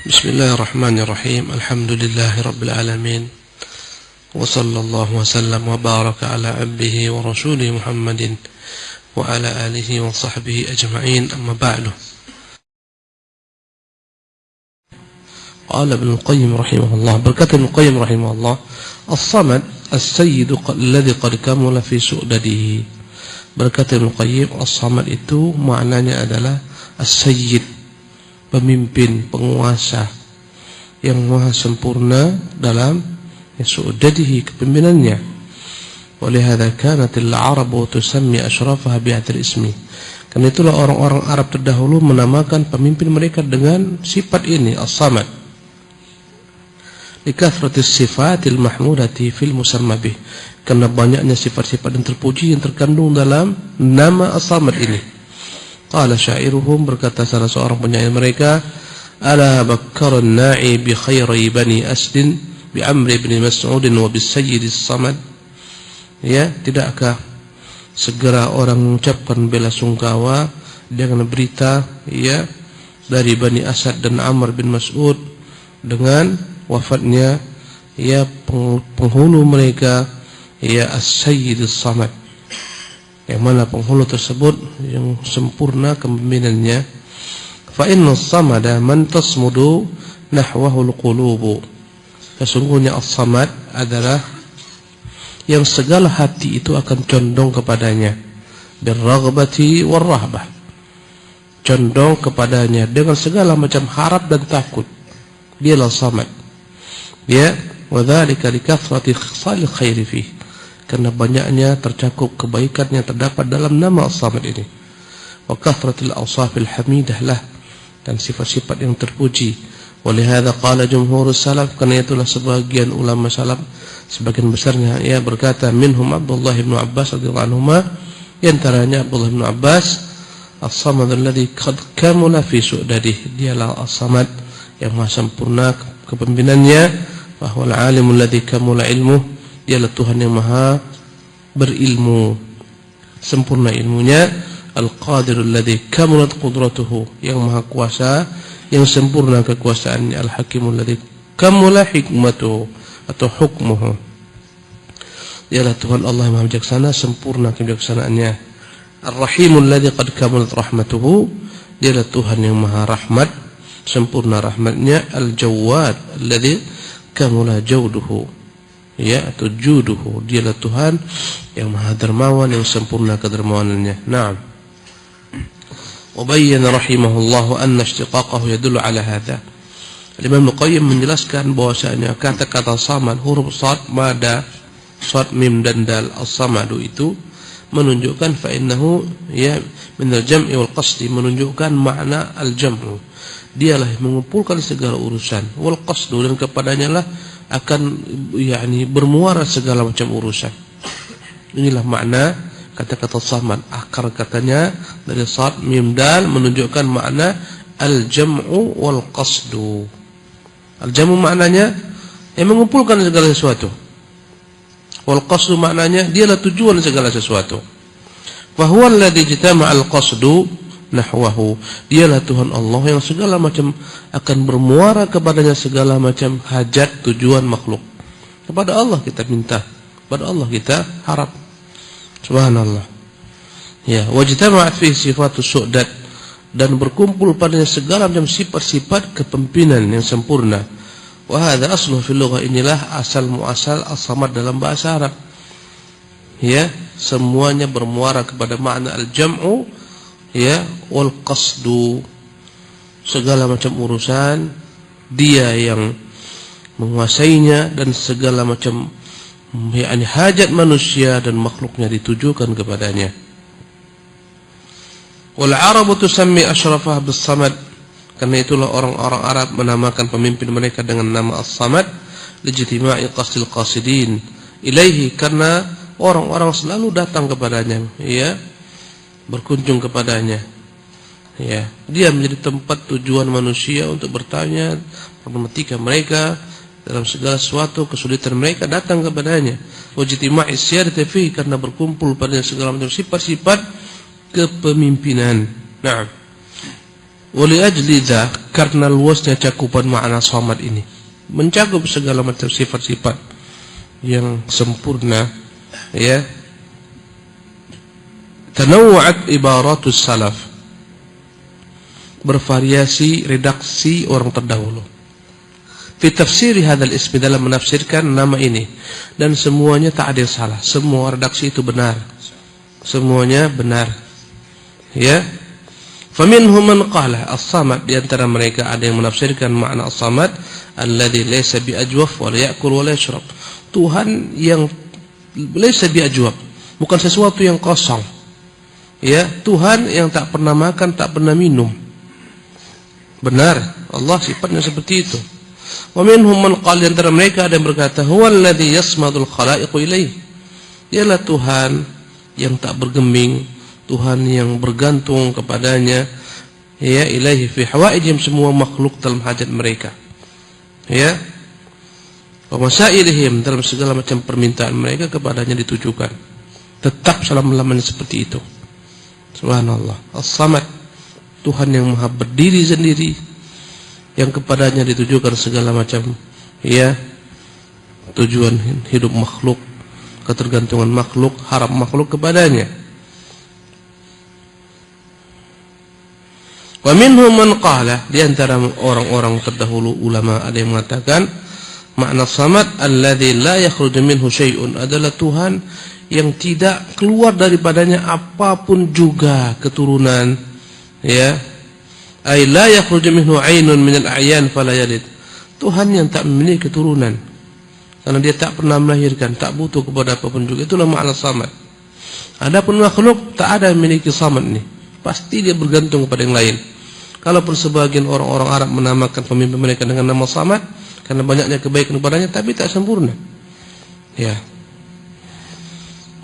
Bismillahirrahmanirrahim. Alhamdulillahirabbil alamin. Wa sallallahu wa sallam wa baraka ala abdihi wa rasulih Muhammadin wa ala alihi wa sahbihi ajma'in. Amma ba'du. Qala Ibnu Qayyim rahimahullah, berkata Ibnu Qayyim rahimahullah, as-samad as-sayyid alladhi qad kamula fi su'dadihi. Berkata Ibnu Qayyim, as-samad itu maknanya adalah as-sayyid, pemimpin, penguasa yang maha sempurna dalam su'dadihi, kepemimpinannya. Walihada kanatil arabu tusammi asrafaha bi'atil ismi. Karena itulah orang-orang Arab terdahulu menamakan pemimpin mereka dengan sifat ini, as-samad. Likafratis sifatil mahmudati fil musamma bih. Karena banyaknya sifat-sifat yang terpuji yang terkandung dalam nama as-samad ini. Qala syairuhum, berkata salah seorang penyair mereka, ala bakkaran na'i bi khairi bani asdin bi amri ibn mas'ud wa bis sayyid as-samad. Ya, tidakkah segera orang mengucapkan bela sungkawa dengan berita ya dari Bani Asad dan Amr bin Mas'ud dengan wafatnya ya penghulu mereka ya as-sayyid as-samad, yang mana penghulu tersebut yang sempurna kepemimpinannya. Fa inna as-samada man tasmudu nahwahu al-qulubu. Sesungguhnya as-samad adalah yang segala hati itu akan condong kepadanya, birraghbati warrahbah, condong kepadanya dengan segala macam harap dan takut. Dialah samad. Ya, wa dzalika likathrati khisalil khairi fihi, karena banyaknya tercakup kebaikan yang terdapat dalam nama as-samad ini. Wa kathratil awsafil hamidah lah, dan sifat-sifat yang terpuji. Walihada qala jumhurus salaf, karena itulah sebagian ulama salaf, sebagian besarnya ia berkata, minhum Abdullah bin Abbas radhiyallahu anhuma, di antaranya Abdullah bin Abbas, as-samad alladhi qad kamula fi su'dadihi. Dialah as-samad yang maha sempurna kepemimpinannya, wa huwal alimul ladzi kamula ilmuh. Dialah Tuhan yang maha berilmu, sempurna ilmunya. Al-qadirul ladzi kamulat qudratuhu, yang maha kuasa, yang sempurna kekuasaannya. Al-hakimul ladzi kamula hikmatuhu atau hukmuhu. Dialah Tuhan Allah yang maha bijaksana, sempurna kebijaksanaannya. Ar-rahimul ladzi qad kamulat rahmatuhu. Dialah Tuhan yang maha rahmat, sempurna rahmatnya. Al-jawad alladzi kamula jawduhu, ya, atau juduhu. Dialah Tuhan yang maha dermawan, yang sempurna kedermawanannya. Naam. Wa bayyana rahimahullahu anna ishtiqaqahu yadullu ala hadha. Imam Al-Qayyim menjelaskan bahwasanya kata-kata samad, huruf sad, mada, sad, mim dan dal, as-samadu itu menunjukkan fa innahu ya min al-jam'i wal qasdi, menunjukkan makna al-jam'u. Dialah yang mengumpulkan segala urusan, wal qasdu, dan kepadanya lah akan yakni bermuara segala macam urusan. Inilah makna kata-kata samad. Akar katanya dari sad, mim, dal menunjukkan makna al-jam'u wal qasdu. Al-jam'u maknanya yang mengumpulkan segala sesuatu. Wal qasdu maknanya dialah tujuan segala sesuatu. Fa huwa alladzi ijtama'a al-qasdu nahwahu. Dialah Tuhan Allah yang segala macam akan bermuara kepadanya segala macam hajat, tujuan makhluk. Kepada Allah kita minta, kepada Allah kita harap. Subhanallah. Ya, wajtama'at fi sifatus su'dad, dan berkumpul padanya segala macam sifat-sifat kepemimpinan yang sempurna. Wa hadza asluhu fil lughah, inilah asal muasal as-samad dalam bahasa Arab. Ya, semuanya bermuara kepada makna al-jam'u ya wal qasdu, segala macam urusan dia yang menguasainya, dan segala macam yakni hajat manusia dan makhluknya ditujukan kepadanya. Wal arabu tusammi asyrafah bis samad, karena itulah orang-orang Arab menamakan pemimpin mereka dengan nama as-samad, lijtima'i qasdil qasidin ilaihi, karena orang-orang selalu datang kepadanya, ya, berkunjung kepadanya. Ya, dia menjadi tempat tujuan manusia untuk bertanya problematika mereka dalam segala sesuatu, kesulitan mereka datang kepadanya. Wajtima'i siyadati fi, karena berkumpul pada segala macam sifat-sifat kepemimpinan. Nah, Wali ajli dzak, karena luasnya cakupan makna samad ini mencakup segala macam sifat-sifat yang sempurna, ya. Tanawwa'at ibaratus salaf, bervariasi redaksi orang terdahulu. Fi tafsiri hadzal ismi, dalam menafsirkan nama ini, dan semuanya tak ada yang salah, semua redaksi itu benar, semuanya benar, ya. Faminhum man qala as-samad, di antara mereka ada yang menafsirkan makna as-samad alladzi laysa biajwaf wa la ya'kul wa la yashrab, Tuhan yang laysa biajwaf, bukan sesuatu yang kosong, ya, Tuhan yang tak pernah makan, tak pernah minum. Benar, Allah sifatnya seperti itu. Wa minhum man qala, di antara mereka ada yang berkata huwallazi yasmadul khalaiqu ilaihi, dialah Tuhan yang tak bergeming, Tuhan yang bergantung kepadanya, ya, ilaihi fi hawaijim, semua makhluk dalam hajat mereka, ya, wa masailihim, dalam segala macam permintaan mereka kepadanya ditujukan. Tetap selama-lamanya seperti itu. Subhanallah. As-Samad, Tuhan yang maha berdiri sendiri, yang kepadanya ditujukan segala macam, ya, tujuan hidup makhluk, ketergantungan makhluk, harap makhluk kepadanya. Wa minhum man qala, di antara orang-orang terdahulu ulama ada yang mengatakan makna samad alladzi la yakhruju minhu syai'un, adalah Tuhan yang tidak keluar daripadanya apapun juga keturunan, ya. Ay la yakhruju minhu 'ainun min al-a'yan fala yalid, Tuhan yang tak memiliki keturunan karena dia tak pernah melahirkan, tak butuh kepada apapun juga. Itulah makna samad. Adapun makhluk tak ada yang memiliki samad ini, pasti dia bergantung kepada yang lain. Kalaupun sebagian orang-orang Arab menamakan pemimpin mereka dengan nama Samad karena banyaknya kebaikan kepadanya, tapi tak sempurna, ya.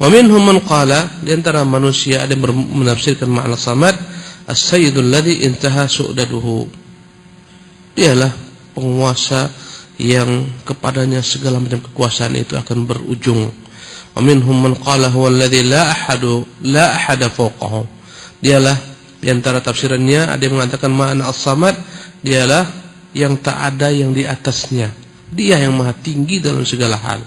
Wa minhum man qala, di antara manusia ada yang menafsirkan makna Samad as-sayyidul ladzi intaha su'daduhu, dialah penguasa yang kepadanya segala macam kekuasaan itu akan berujung. Wa minhum man qala huwa alladzi la ahada fawqahu, dialah, di antara tafsirannya ada yang mengatakan makna as-samad, dialah yang tak ada yang di atasnya, dia yang maha tinggi dalam segala hal.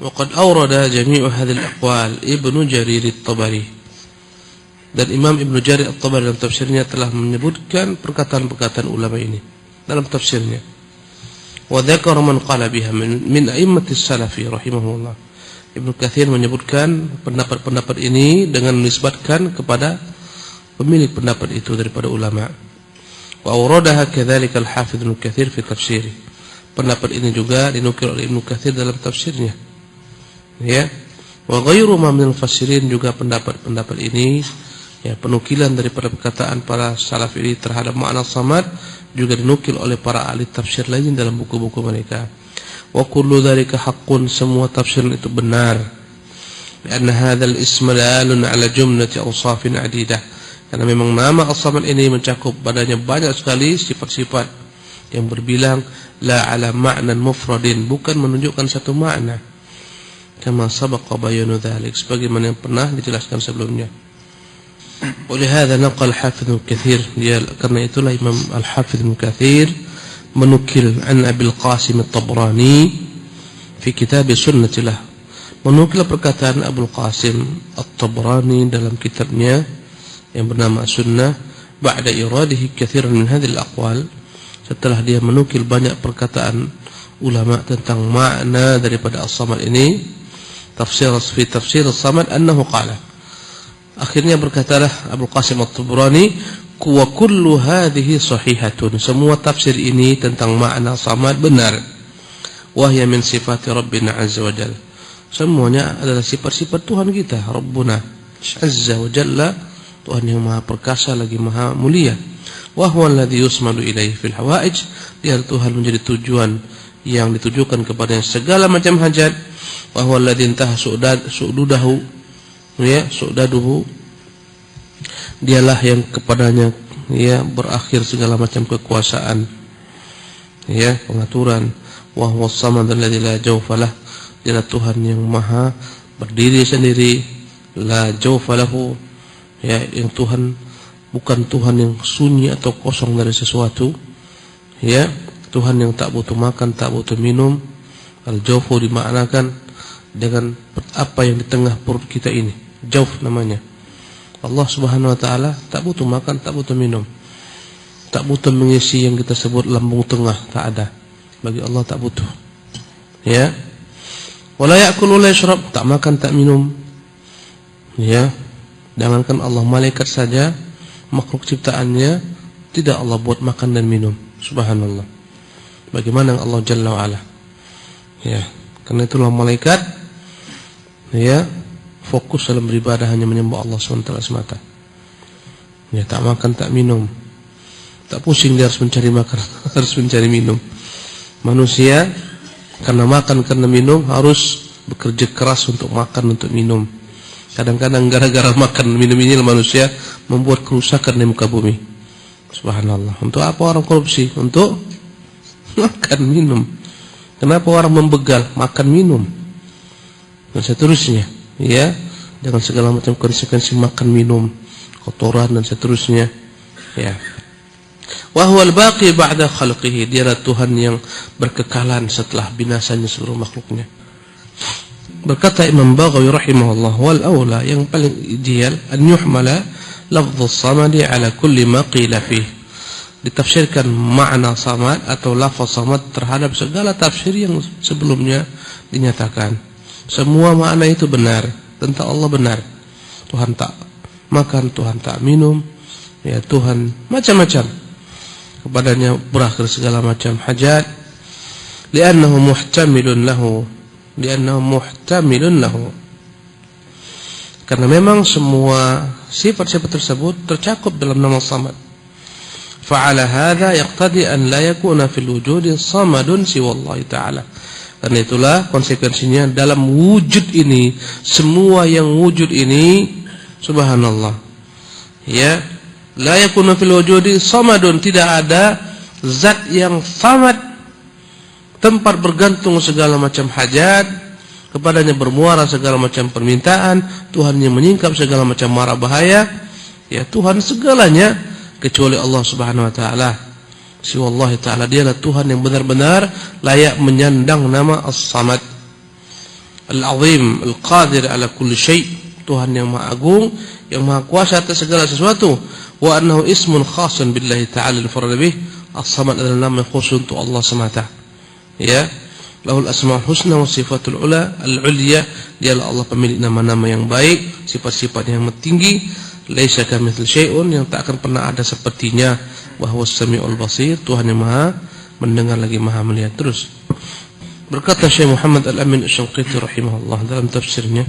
Wa qad awrada jami'u hadhihi al-aqwal Ibnu Jarir at-Tabari, dan Imam Ibnu Jarir at-Tabari dalam tafsirnya telah menyebutkan perkataan-perkataan ulama ini dalam tafsirnya. Wa dzakara man qala biha min a'immatis salafi rahimahullah. Ibnu Katsir menyebutkan pendapat-pendapat ini dengan menisbatkan kepada pemilik pendapat itu daripada ulama. Wa awradaha kadzalika al-Hafidz Ibnu Katsir fi tafsirih, pendapat ini juga dinukil oleh Ibnu Katsir dalam tafsirnya, ya. Wa ghairu ma min al-mufassirin, juga pendapat-pendapat ini, ya, penukilan daripada perkataan para salaf ini terhadap makna samad juga dinukil oleh para ahli tafsir lain dalam buku-buku mereka. Wa kullu dzalika haqqun, semua tafsir itu benar. Karena hadzal ism dalun ala jumlati awsafin adidah, karena memang nama as-samad ini mencakup padanya banyak sekali sifat-sifat yang berbilang, la ala ma'nan mufradin, bukan menunjukkan satu makna, kama sabaqa bayanu dzalik, sebagaimana yang pernah dijelaskan sebelumnya. Oleh hadza naqal Hafidz Ibnu Katsir, karena itulah Imam Al-Hafidz Ibnu Katsir menukil an Abil Qasim At-Tabrani fi kitab Sunnatilah, menukil perkataan Abul Qasim At-Tabrani dalam kitabnya yang bernama Sunnah, ba'da iradihi katsiran min hadhil aqwal, setelah dia menukil banyak perkataan ulama tentang makna daripada as-samad ini. Tafsir as-samad annahu qala, akhirnya berkatalah Abul Qasim At-Tabrani, wa kullu hadhihi sahihatun, semua tafsir ini tentang makna samad benar. Wa hiya min sifati Rabbina azza wa jalla, semuanya adalah sifat-sifat Tuhan kita, Rabbuna azza wa jalla, Tuhan yang maha perkasa lagi maha mulia. Wa huwa alladhi yusmadu ilaihi fil hawaij, dia Tuhan menjadi tujuan yang ditujukan kepadanya segala macam hajat. Wa huwa alladhi intaha su'dudahu, ya, su'daduhu, dialah yang kepadanya, ya, berakhir segala macam kekuasaan, ya, pengaturan. Wa huwa as-samad alladzi la jawfa lah, dialah Tuhan yang maha berdiri sendiri, la jawfa lahu, ya, yang Tuhan bukan Tuhan yang sunyi atau kosong dari sesuatu, ya, Tuhan yang tak butuh makan, tak butuh minum. Al-Jawfu dimaknakan dengan apa yang di tengah perut kita ini, Jawf namanya. Allah Subhanahu wa taala tak butuh makan, tak butuh minum, tak butuh mengisi yang kita sebut lambung tengah, tak ada. Bagi Allah tak butuh, ya. Wala ya'kulu wala yashrab, tak makan tak minum, ya. Jangankan Allah, malaikat saja makhluk ciptaannya tidak Allah buat makan dan minum. Subhanallah. Bagaimana Allah Jalla wa Ala, ya. Karena itulah malaikat, ya, fokus dalam beribadah hanya menyembah Allah SWT semata. Ya, tak makan tak minum, tak pusing dia harus mencari makan, harus mencari minum. Manusia karena makan, karena minum harus bekerja keras untuk makan, untuk minum. Kadang-kadang gara-gara makan minum ini manusia membuat kerusakan di muka bumi. Subhanallah. Untuk apa orang korupsi? Untuk makan minum. Kenapa orang membegal? Makan minum. Dan seterusnya, ya, dengan segala macam konsekuensi makan minum, kotoran dan seterusnya, ya. Wa huwal baqi ba'da khalqihi, dialah Tuhan yang berkekalan setelah binasanya seluruh makhluknya. Berkata Imam Baghawi rahimahullah, wal aula, yang paling ideal, an yuhmala lafdhu samadi ala kulli ma qila fih, ditafsirkan makna samad atau lafaz samad terhadap segala tafsir yang sebelumnya dinyatakan. Semua makna itu benar, tentang Allah benar. Tuhan tak makan, Tuhan tak minum, ya, Tuhan macam-macam, kepadanya berakhir segala macam hajat, li'annahu muhtamilun lahu, karena memang semua sifat-sifat tersebut tercakup dalam nama Samad. Fa'ala hadza yaqtadi an la yakuna fil wujudi samadun siwallahi ta'ala. Karena itulah konsekuensinya dalam wujud ini, semua yang wujud ini, subhanallah, ya, la yakuna fil wujudi samadun, tidak ada zat yang samad, tempat bergantung segala macam hajat, kepadanya bermuara segala macam permintaan, Tuhan yang menyingkap segala macam mara bahaya, ya, Tuhan segalanya kecuali Allah Subhanahu wa taala. Siwallahi taala, dialah Tuhan yang benar-benar layak menyandang nama As-Samad, Al-Azim, Al-Qadir ala kulli syai', Tuhan yang Maha Agung, yang Maha Kuasa atas segala sesuatu. Wa annahu ismun khasun billahi ta'ala al-farad bih, As-Samad adalah nama khusus untuk Allah semata. Ya, lahul asmaul husna wa sifatul ula al-ulya, dialah Allah pemilik nama-nama yang baik, sifat-sifat yang tinggi. Laisa kamitsli syai'un, yang tak akan pernah ada sepertinya. Wa huwas samiul basir, Tuhan yang Maha mendengar lagi Maha melihat. Terus berkata Syekh Muhammad Al-Amin Asy-Syanqiti rahimahullah dalam tafsirnya,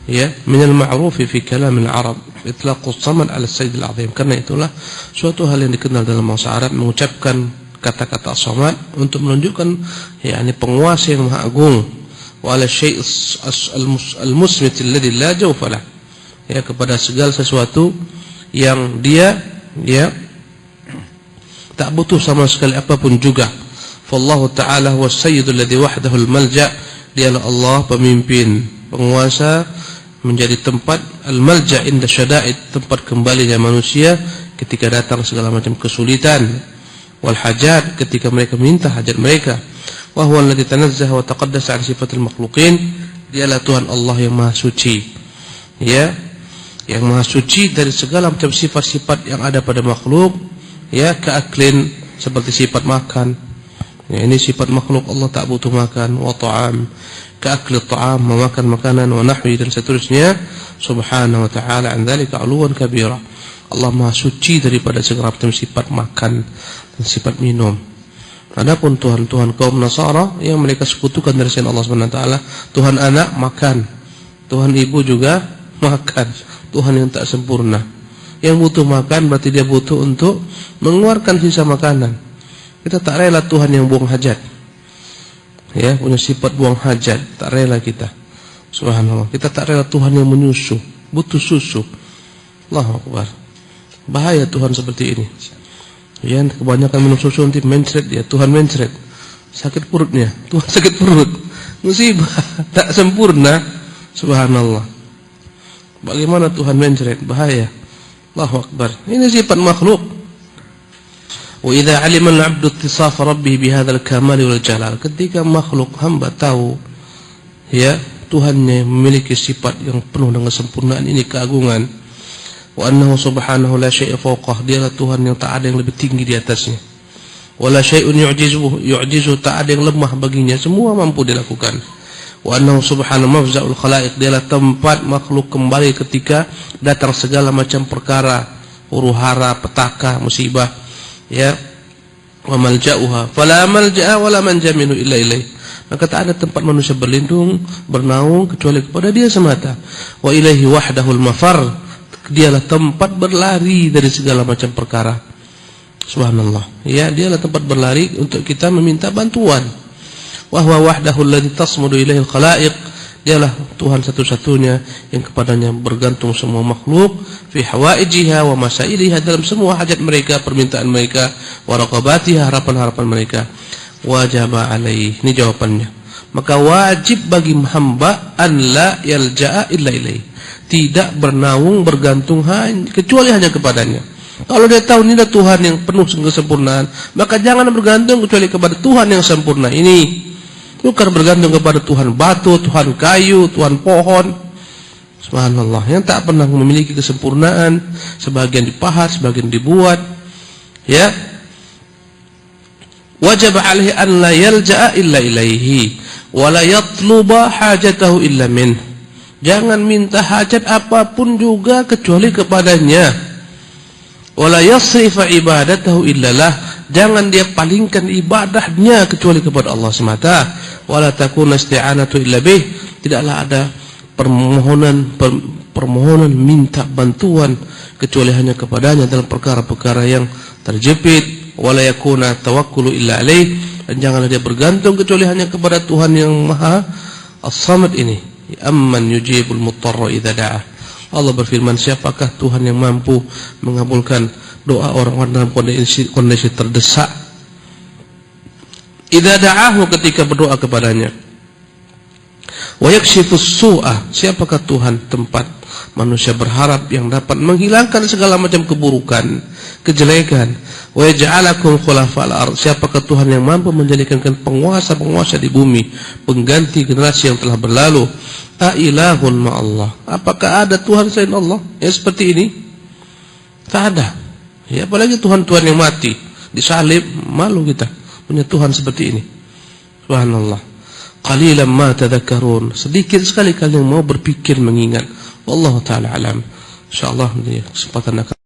ya, minal ma'rufi fi kalam al-arab itlaqus samad ala sayyid al-azim. Karena itulah suatu hal yang dikenal dalam bahasa Arab mengucapkan kata-kata samad untuk menunjukkan, yakni penguasa yang Maha Agung, wa ala syai' al-musmit alladhi la jawfa lah, ya, kepada segala sesuatu yang dia, ya, tak butuh sama sekali apapun juga. Fallahu ta'ala huwas sayyidul ladzi wahdahu al-malja', dialah Allah pemimpin, penguasa, menjadi tempat al-malja' inda syada'id, tempat kembalinya manusia ketika datang segala macam kesulitan, wal hajat, ketika mereka minta hajat mereka. Wa huwa alladzi tanazzaha wa taqaddasa 'an sifatil makhluqin, dialah Tuhan Allah yang Maha Suci, ya, yang Maha Suci dari segala macam sifat-sifat yang ada pada makhluk, ya, keaklin, seperti sifat makan, ya, ini sifat makhluk, Allah tak butuh makan. Wa ta'am, keakli ta'am, memakan makanan, wa nahwi, dan seterusnya. Subhanahu wa ta'ala an dzalika 'uluwan kabira, Allah Maha Suci daripada segala macam sifat makan dan sifat minum. Adapun Tuhan-Tuhan kaum Nasara yang mereka sekutukan dari selain Allah Subhanahu wa taala, Tuhan anak makan, Tuhan ibu juga makan, Tuhan yang tak sempurna. Yang butuh makan berarti dia butuh untuk mengeluarkan sisa makanan. Kita tak rela Tuhan yang buang hajat, ya, punya sifat buang hajat, tak rela kita. Subhanallah. Kita tak rela Tuhan yang menyusu, butuh susu. Allahu Akbar. Bahaya Tuhan seperti ini. Ya, kebanyakan minum susu nanti mencret, ya, Tuhan mencret. Sakit perutnya, Tuhan sakit perut. Musibah, tak sempurna. Subhanallah. Bagaimana Tuhan mencret? Bahaya. Allahu Akbar. Ini sifat makhluk. Wa idza 'alima al-'abdu ittisaf rabbih bihadzal kamal wal jalal. Ketika makhluk hamba tahu ya Tuhannya memiliki sifat yang penuh dengan kesempurnaan ini, keagungan. Wa annahu subhanahu la syai'a fawqah. Dialah Tuhan yang tak ada yang lebih tinggi di atasnya. Wala syai'un yu'jizu, tak ada yang lemah baginya, semua mampu dilakukan. Wa annahu subhanahu mafza'ul khalaiq. Dialah tempat makhluk kembali ketika datang segala macam perkara, huru-hara, petaka, musibah. Ya, wa malja'uha fala malja'a wala manja minhu illa ilaih. Maka tak ada tempat manusia berlindung, bernaung kecuali kepada Dia semata. Wa ilaihi wahdahul mafar. Dialah tempat berlari dari segala macam perkara. Subhanallah. Ya, dialah tempat berlari untuk kita meminta bantuan. Wa huwa wahdahul ladzi tasmudu ilaihil khalaiq. Dialah Tuhan satu-satunya yang kepadanya bergantung semua makhluk, fi hawaijiha wa masailiha, dalam semua hajat mereka, permintaan mereka, wa raqabatiha, harapan-harapan mereka. Wajaba alaih, ini jawabannya. Maka wajib bagi hamba an la yalja'a illa ilaih, tidak bernaung bergantung kecuali hanya kepadanya. Kalau dia tahu ini adalah Tuhan yang penuh kesempurnaan, maka jangan bergantung kecuali kepada Tuhan yang sempurna ini. Bukan bergantung kepada Tuhan batu, Tuhan kayu, Tuhan pohon. Subhanallah, yang tak pernah memiliki kesempurnaan, sebagian dipahat, sebagian dibuat. Ya. Wajib alaihi an la yalja'a illa ilaihi wa la yatluba hajatahu illa min. Jangan minta hajat apapun juga kecuali kepadanya. Wa la yasrifa ibadatahu illallah. Jangan dia palingkan ibadahnya kecuali kepada Allah semata. Wala takuna isti'anatu illa bih. Tidaklah ada permohonan minta bantuan kecuali hanya kepadanya dalam perkara-perkara yang terjepit. Wala yakuna tawakkulu illa alaih. Dan janganlah dia bergantung kecuali hanya kepada Tuhan yang Maha As-Samad ini. Amman yujibul muttarra idza da'ah. Allah berfirman, siapakah Tuhan yang mampu mengabulkan doa orang-orang dalam kondisi terdesak? Idza da'ahu, ketika berdoa kepadanya. Wa yakshifus su'a, siapakah Tuhan tempat manusia berharap yang dapat menghilangkan segala macam keburukan, kejelekan. Wa yaj'alakum khulafa'al ardh, siapakah Tuhan yang mampu menjadikan penguasa-penguasa di bumi, pengganti generasi yang telah berlalu. A ilahun ma'allah, apakah ada Tuhan selain Allah yang seperti ini? Tak ada. Ya, apalagi Tuhan-Tuhan yang mati, disalib, malu kita punya Tuhan seperti ini. Subhanallah. Qalilan ma tadhakkarun, sedikit sekali kalian mau berpikir mengingat. Wallahu taala alam. Insyaallah di kesempatan akan